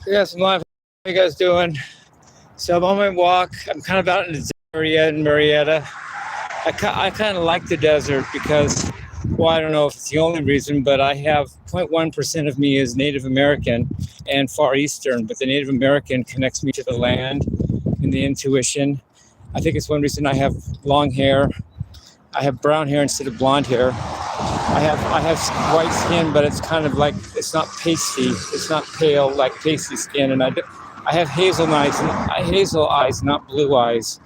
Yes, I'm live. How you guys doing? So I'm on my walk. I'm kind of out in the area in Marietta. I kind of like the desert because, well, I don't know if it's the only reason, but I have 0.1% of me is Native American and Far Eastern, but the Native American connects me to the land and the intuition. I think it's one reason I have long hair. I have brown hair instead of blonde hair. I have white skin, but it's kind of like, it's not pasty. It's not pale like pasty skin. And I have hazel eyes, not blue eyes.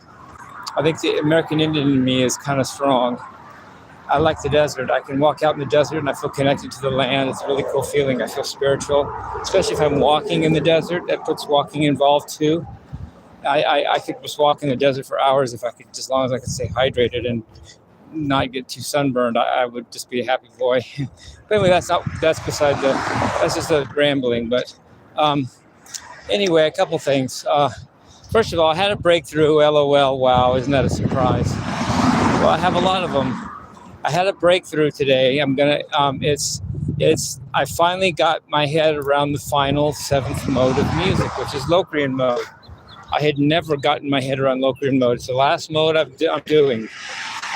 I think the American Indian in me is kind of strong. I like the desert. I can walk out in the desert and I feel connected to the land. It's a really cool feeling. I feel spiritual, especially if I'm walking in the desert. That puts walking involved too. I could just walk in the desert for hours if I could, as long as I could stay hydrated and not get too sunburned. I would just be a happy boy. But anyway, that's just a rambling. But anyway, a couple things. First of all, I had a breakthrough. LOL. Wow, isn't that a surprise? Well, I have a lot of them. I had a breakthrough today. I finally got my head around the final 7th mode of music, which is Locrian mode. I had never gotten my head around Locrian mode. It's the last mode I'm doing,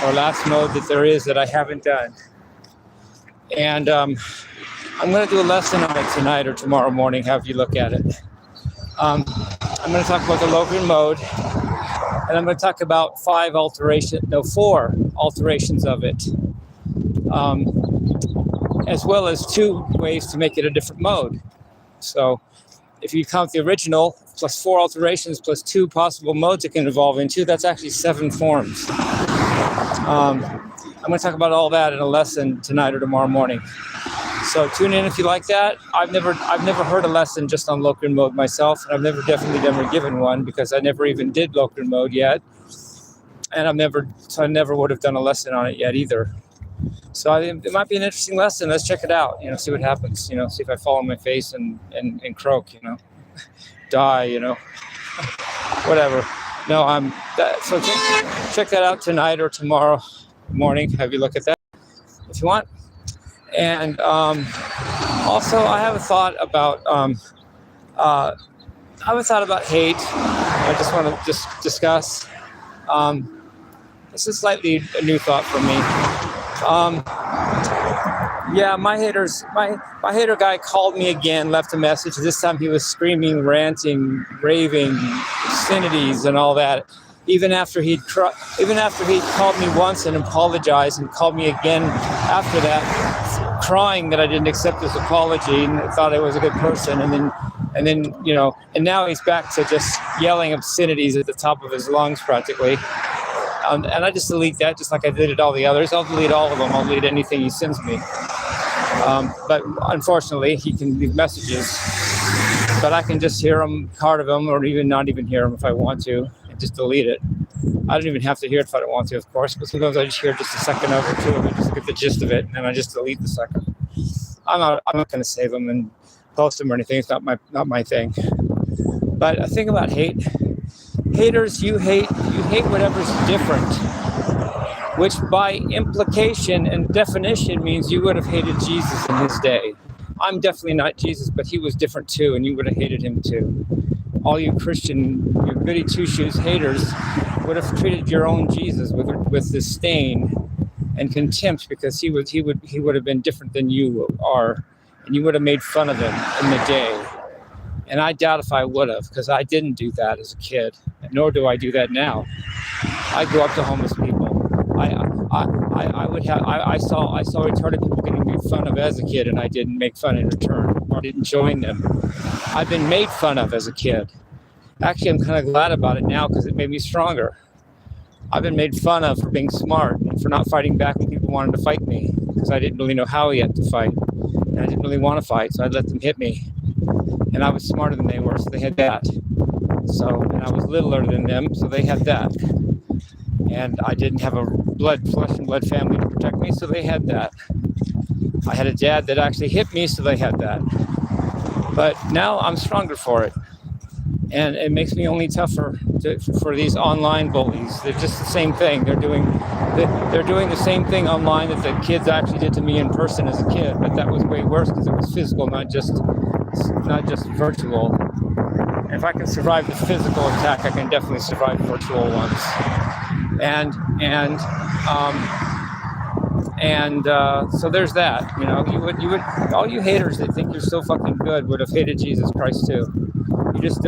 or last mode that there is that I haven't done. And I'm going to do a lesson on it tonight or tomorrow morning, however you look at it. I'm going to talk about the Locrian mode, and I'm going to talk about 4 alterations of it, as well as 2 ways to make it a different mode. So if you count the original plus 4 alterations plus 2 possible modes it can evolve into, that's actually 7 forms. I'm going to talk about all that in a lesson tonight or tomorrow morning. So tune in if you like that. I've never heard a lesson just on Locrian mode myself, and I've never given one because I never even did Locrian mode yet, and I never would have done a lesson on it yet either. So it might be an interesting lesson. Let's check it out. See what happens. See if I fall on my face and croak. Die. Whatever. No, so check that out tonight or tomorrow morning. Have you look at that if you want. And also, I have a thought about hate. I just want to discuss. This is slightly a new thought for me. My hater guy called me again, left a message. This time he was screaming, ranting, raving, obscenities and all that. Even after he'd called me once and apologized, and called me again after that, crying that I didn't accept his apology and thought I was a good person. And now he's back to just yelling obscenities at the top of his lungs practically. And I just delete that, just like I deleted all the others. I'll delete all of them. I'll delete anything he sends me. But unfortunately, he can leave messages. But I can just hear them, part of them, or even not even hear them if I want to, and just delete it. I don't even have to hear it if I don't want to, of course. But sometimes I just hear just a second of it, 2 of it, just get the gist of it, and then I just delete the second. I'm not going to save them and post them or anything. It's not my thing. But a thing about hate. Haters, you hate whatever's different, which by implication and definition means you would have hated Jesus in his day. I'm definitely not Jesus, but he was different too, and you would have hated him too. All you Christian, you goody two-shoes haters would have treated your own Jesus with disdain and contempt because he would have been different than you are, and you would have made fun of him in the day. And I doubt if I would have, because I didn't do that as a kid, nor do I do that now. I grew up to homeless people. I saw retarded people getting made fun of as a kid, and I didn't make fun in return, or didn't join them. I've been made fun of as a kid. Actually, I'm kind of glad about it now because it made me stronger. I've been made fun of for being smart and for not fighting back when people wanted to fight me, because I didn't really know how yet to fight, and I didn't really want to fight, so I'd let them hit me. And I was smarter than they were, so they had that. And I was littler than them, so they had that. And I didn't have a flesh and blood family to protect me, so they had that. I had a dad that actually hit me, so they had that. But now I'm stronger for it. And it makes me only tougher for these online bullies. They're just the same thing. They're doing the same thing online that the kids actually did to me in person as a kid, but that was way worse because it was physical, not just virtual. If I can survive the physical attack, I can definitely survive virtual ones. So there's that. You know, you would all you haters that think you're so fucking good would have hated Jesus Christ too. You just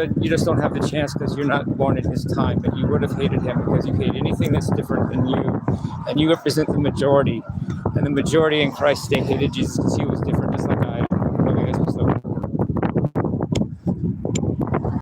don't have the chance because you're not born in his time, but you would have hated him because you hate anything that's different than you, and you represent the majority. And the majority in Christ, they hated Jesus because he was